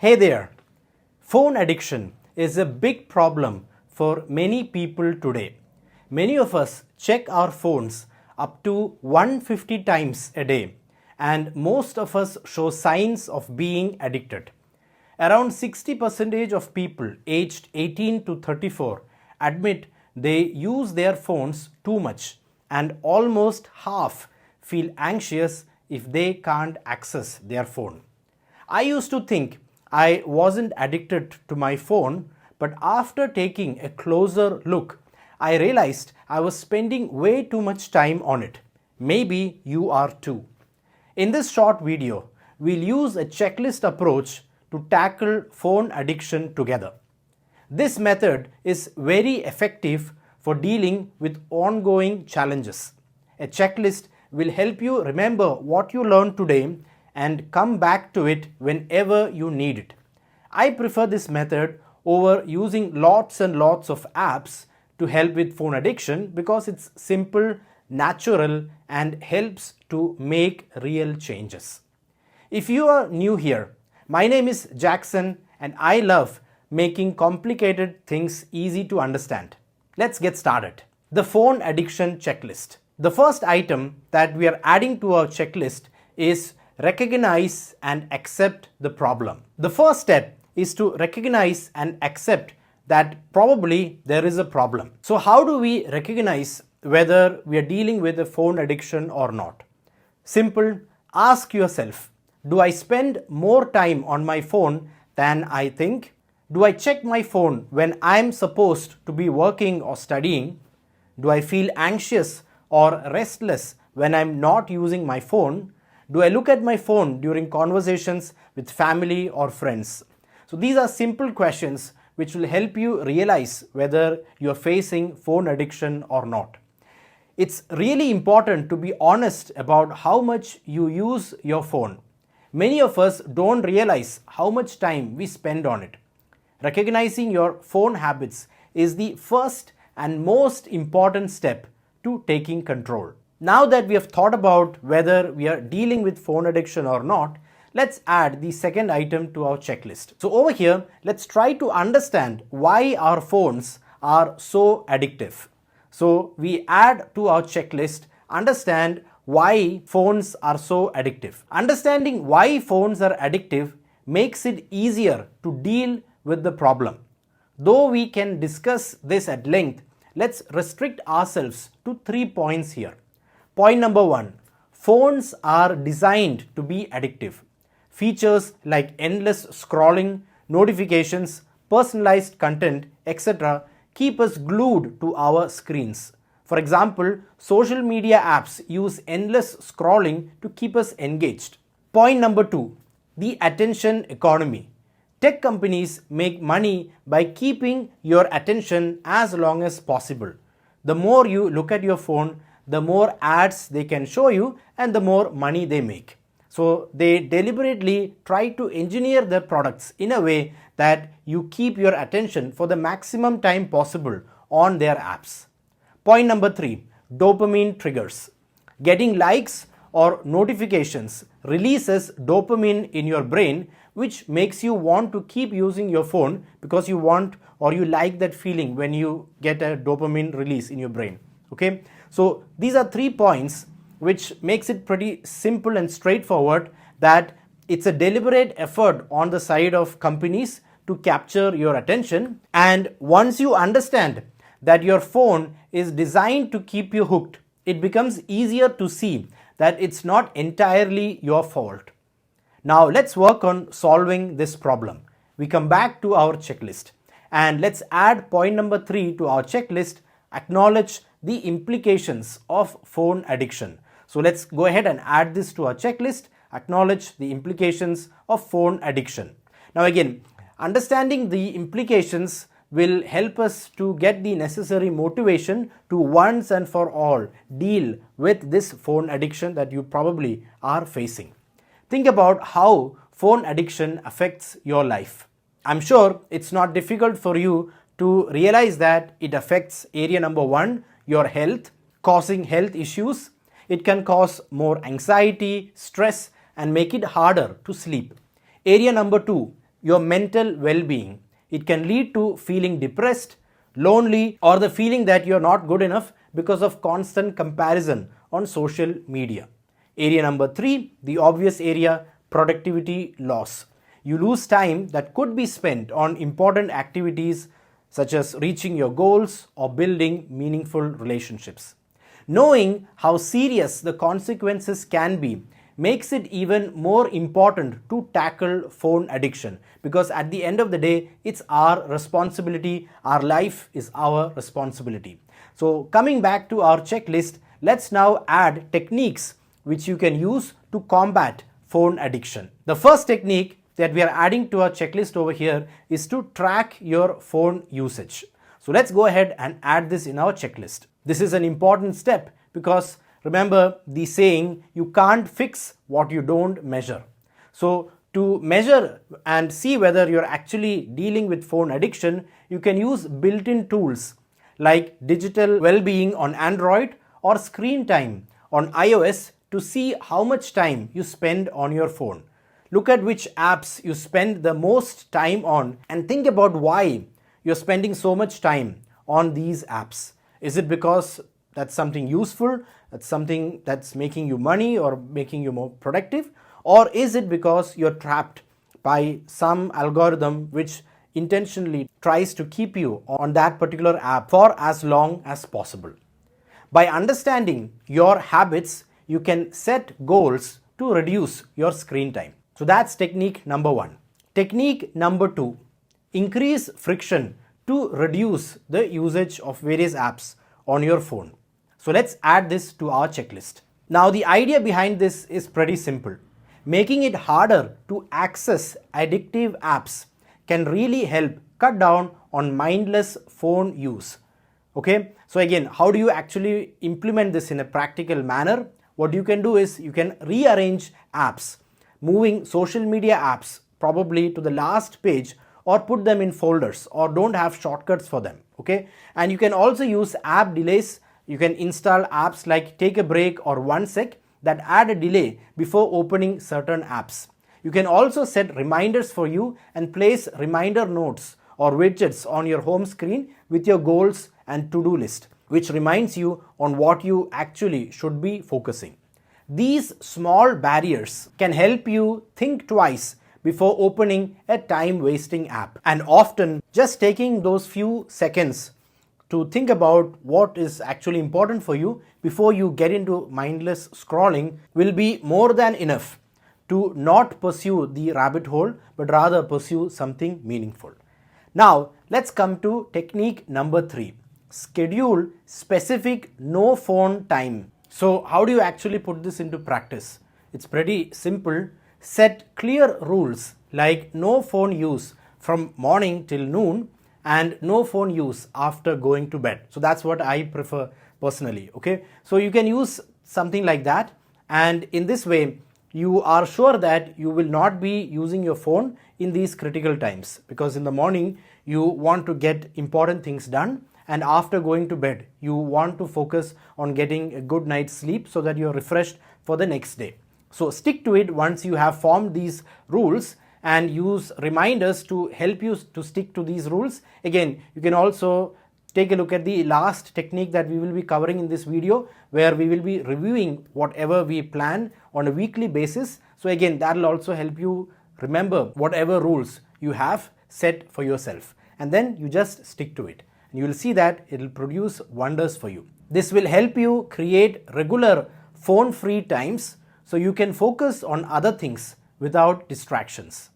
Hey there! Phone addiction is a big problem for many people today. Many of us check our phones up to 150 times a day, and most of us show signs of being addicted. Around 60% of people aged 18 to 34 admit they use their phones too much, and almost half feel anxious if they can't access their phone. I used to think I wasn't addicted to my phone, but after taking a closer look, I realized I was spending way too much time on it. Maybe you are too. In this short video, we'll use a checklist approach to tackle phone addiction together. This method is very effective for dealing with ongoing challenges. A checklist will help you remember what you learned today and come back to it whenever you need it. I prefer this method over using lots and lots of apps to help with phone addiction because it's simple, natural, and helps to make real changes. If you are new here, my name is Jackson and I love making complicated things easy to understand. Let's get started. The phone addiction checklist. The first item that we are adding to our checklist is recognize and accept the problem. The first step is to recognize and accept that probably there is a problem. So how do we recognize whether we are dealing with a phone addiction or not? Simple, ask yourself, do I spend more time on my phone than I think? Do I check my phone when I'm supposed to be working or studying? Do I feel anxious or restless when I'm not using my phone? Do I look at my phone during conversations with family or friends? So these are simple questions which will help you realize whether you're facing phone addiction or not. It's really important to be honest about how much you use your phone. Many of us don't realize how much time we spend on it. Recognizing your phone habits is the first and most important step to taking control. Now that we have thought about whether we are dealing with phone addiction or not, let's add the second item to our checklist. So over here, let's try to understand why our phones are so addictive. So we add to our checklist, understand why phones are so addictive. Understanding why phones are addictive makes it easier to deal with the problem. Though we can discuss this at length, let's restrict ourselves to 3 points here. Point number 1, phones are designed to be addictive. Features like endless scrolling, notifications, personalized content, etc. keep us glued to our screens. For example, social media apps use endless scrolling to keep us engaged. Point number 2, the attention economy. Tech companies make money by keeping your attention as long as possible. The more you look at your phone, the more ads they can show you and the more money they make. So they deliberately try to engineer their products in a way that you keep your attention for the maximum time possible on their apps. Point number 3, dopamine triggers. Getting likes or notifications releases dopamine in your brain, which makes you want to keep using your phone because you want or you like that feeling when you get a dopamine release in your brain. Okay, so these are 3 points which makes it pretty simple and straightforward that it's a deliberate effort on the side of companies to capture your attention. And once you understand that your phone is designed to keep you hooked, it becomes easier to see that it's not entirely your fault. Now let's work on solving this problem. We come back to our checklist and let's add point number 3 to our checklist, acknowledge the implications of phone addiction. So let's go ahead and add this to our checklist, acknowledge the implications of phone addiction. Now again, understanding the implications will help us to get the necessary motivation to once and for all deal with this phone addiction that you probably are facing. Think about how phone addiction affects your life. I'm sure it's not difficult for you to realize that it affects area number 1, your health, causing health issues. It can cause more anxiety, stress, and make it harder to sleep. Area number 2, your mental well-being. It can lead to feeling depressed, lonely, or the feeling that you're not good enough because of constant comparison on social media. Area number 3, the obvious area, productivity loss. You lose time that could be spent on important activities such as reaching your goals or building meaningful relationships. Knowing how serious the consequences can be makes it even more important to tackle phone addiction, because at the end of the day, it's our responsibility. Our life is our responsibility. So coming back to our checklist, let's now add techniques which you can use to combat phone addiction. The first technique that we are adding to our checklist over here is to track your phone usage. So let's go ahead and add this in our checklist. This is an important step because remember the saying, you can't fix what you don't measure. So to measure and see whether you're actually dealing with phone addiction, you can use built-in tools like digital well-being on Android or screen time on iOS to see how much time you spend on your phone. Look at which apps you spend the most time on and think about why you're spending so much time on these apps. Is it because that's something useful, that's something that's making you money or making you more productive? Or is it because you're trapped by some algorithm which intentionally tries to keep you on that particular app for as long as possible? By understanding your habits, you can set goals to reduce your screen time. So that's technique number 1. Technique number 2, increase friction to reduce the usage of various apps on your phone. So let's add this to our checklist. Now the idea behind this is pretty simple. Making it harder to access addictive apps can really help cut down on mindless phone use. Okay, so again, how do you actually implement this in a practical manner? What you can do is you can rearrange apps, moving social media apps probably to the last page or put them in folders or don't have shortcuts for them. Okay, and you can also use app delays. You can install apps like Take a Break or 1 Sec that add a delay before opening certain apps. You can also set reminders for you and place reminder notes or widgets on your home screen with your goals and to-do list, which reminds you on what you actually should be focusing. These small barriers can help you think twice before opening a time-wasting app. And often, just taking those few seconds to think about what is actually important for you before you get into mindless scrolling will be more than enough to not pursue the rabbit hole, but rather pursue something meaningful. Now, let's come to technique number 3. Schedule specific no phone time. So how do you actually put this into practice? It's pretty simple. Set clear rules like no phone use from morning till noon and no phone use after going to bed. So that's what I prefer personally. Okay, so you can use something like that, and in this way you are sure that you will not be using your phone in these critical times, because in the morning you want to get important things done, and after going to bed you want to focus on getting a good night's sleep so that you're refreshed for the next day. So stick to it once you have formed these rules, and use reminders to help you to stick to these rules. Again, you can also take a look at the last technique that we will be covering in this video, where we will be reviewing whatever we plan on a weekly basis. So again, that will also help you remember whatever rules you have set for yourself, and then you just stick to it, and you will see that it will produce wonders for you. This will help you create regular phone-free times so you can focus on other things without distractions.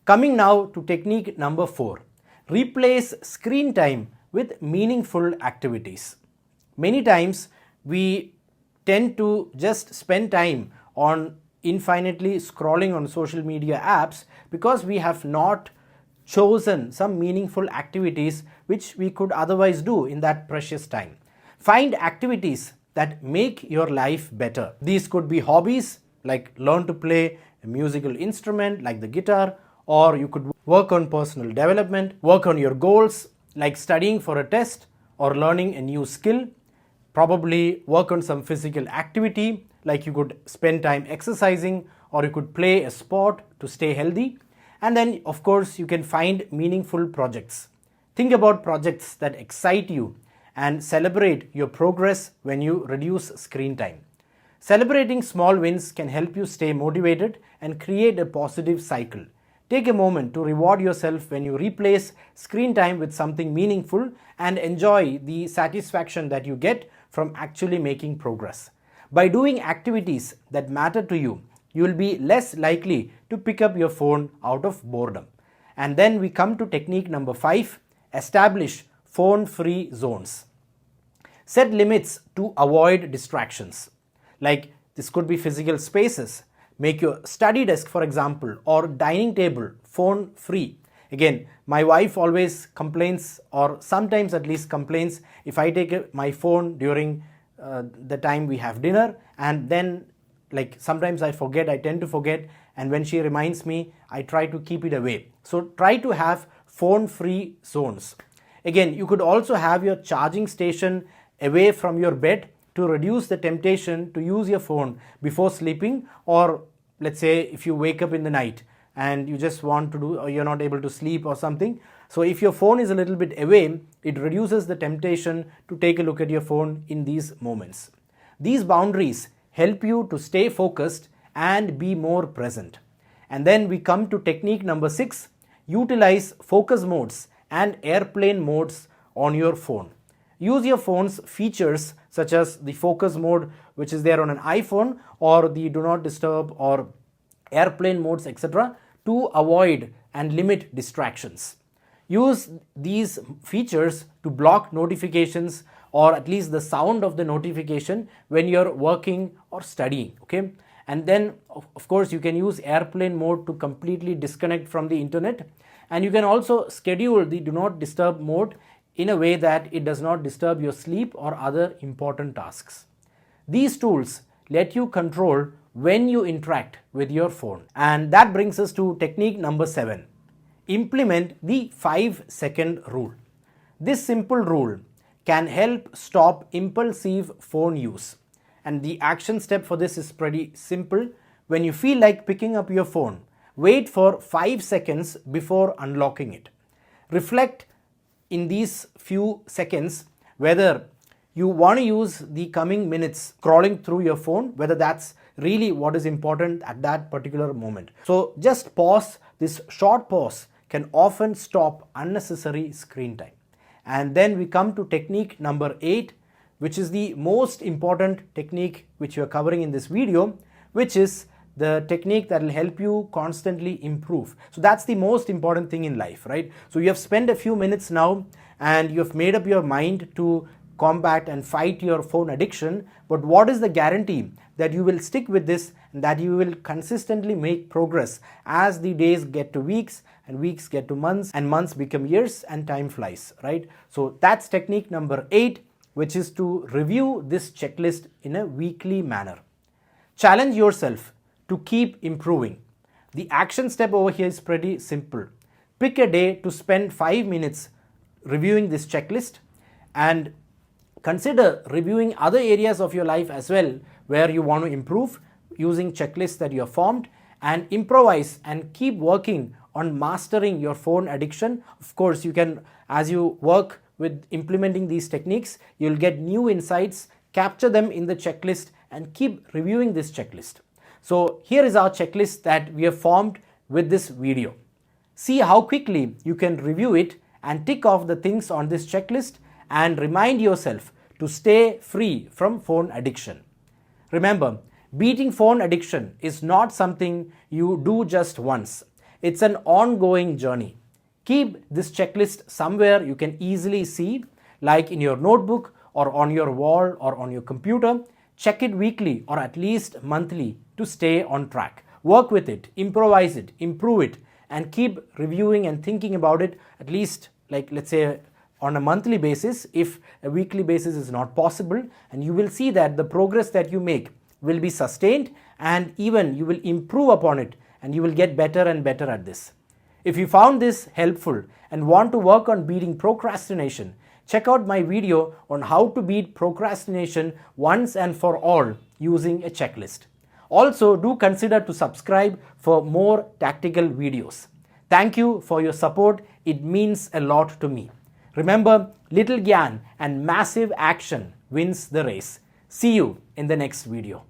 Coming now to technique number 4. Replace screen time with meaningful activities. Many times we tend to just spend time on infinitely scrolling on social media apps because we have not chosen some meaningful activities which we could otherwise do in that precious time. Find activities that make your life better. These could be hobbies like learn to play a musical instrument like the guitar, or you could work on personal development, work on your goals like studying for a test or learning a new skill, probably work on some physical activity like you could spend time exercising, or you could play a sport to stay healthy. And then, of course, you can find meaningful projects. Think about projects that excite you and celebrate your progress when you reduce screen time. Celebrating small wins can help you stay motivated and create a positive cycle. Take a moment to reward yourself when you replace screen time with something meaningful and enjoy the satisfaction that you get from actually making progress. By doing activities that matter to you, you will be less likely to pick up your phone out of boredom. And then we come to technique number 5, establish phone-free zones. Set limits to avoid distractions. Like this could be physical spaces. Make your study desk, for example, or dining table phone free. Again, my wife always complains, or sometimes at least complains, if I take my phone during the time we have dinner, and then like sometimes I tend to forget, and when she reminds me, I try to keep it away. So try to have phone free zones. Again, you could also have your charging station away from your bed to reduce the temptation to use your phone before sleeping, or let's say if you wake up in the night and you just want to do, or you're not able to sleep or something. So if your phone is a little bit away, it reduces the temptation to take a look at your phone in these moments. These boundaries help you to stay focused and be more present. And then we come to technique number 6, utilize focus modes and airplane modes on your phone. Use your phone's features such as the focus mode, which is there on an iPhone, or the do not disturb or airplane modes, etc., to avoid and limit distractions. Use these features to block notifications, or at least the sound of the notification when you're working or studying. Okay, and then of course you can use airplane mode to completely disconnect from the internet, and you can also schedule the do not disturb mode in a way that it does not disturb your sleep or other important tasks. These tools let you control when you interact with your phone. And that brings us to technique number 7. Implement the 5-second rule. This simple rule can help stop impulsive phone use. And the action step for this is pretty simple. When you feel like picking up your phone, wait for 5 seconds before unlocking it. Reflect in these few seconds whether you want to use the coming minutes scrolling through your phone, whether that's really what is important at that particular moment. So just pause. This short pause can often stop unnecessary screen time. And then we come to technique number 8, which is the most important technique which we are covering in this video, which is the technique that will help you constantly improve. So that's the most important thing in life, right? So you have spent a few minutes now and you have made up your mind to combat and fight your phone addiction, but what is the guarantee that you will stick with this and that you will consistently make progress as the days get to weeks and weeks get to months and months become years and time flies, right? So that's technique number 8, which is to review this checklist in a weekly manner. Challenge yourself to keep improving. The action step over here is pretty simple. Pick a day to spend 5 minutes reviewing this checklist, and consider reviewing other areas of your life as well where you want to improve using checklists that you have formed, and improvise and keep working on mastering your phone addiction. Of course, you can, as you work with implementing these techniques, you'll get new insights, capture them in the checklist and keep reviewing this checklist. So here is our checklist that we have formed with this video. See how quickly you can review it and tick off the things on this checklist and remind yourself to stay free from phone addiction. Remember, beating phone addiction is not something you do just once. It's an ongoing journey. Keep this checklist somewhere you can easily see, like in your notebook or on your wall or on your computer. Check it weekly or at least monthly to stay on track. Work with it, improvise it, improve it, and keep reviewing and thinking about it, at least, like, let's say, on a monthly basis if a weekly basis is not possible, and you will see that the progress that you make will be sustained and even you will improve upon it and you will get better and better at this. If you found this helpful and want to work on beating procrastination, check out my video on how to beat procrastination once and for all using a checklist. Also, do consider to subscribe for more tactical videos. Thank you for your support. It means a lot to me. Remember, little gyan and massive action wins the race. See you in the next video.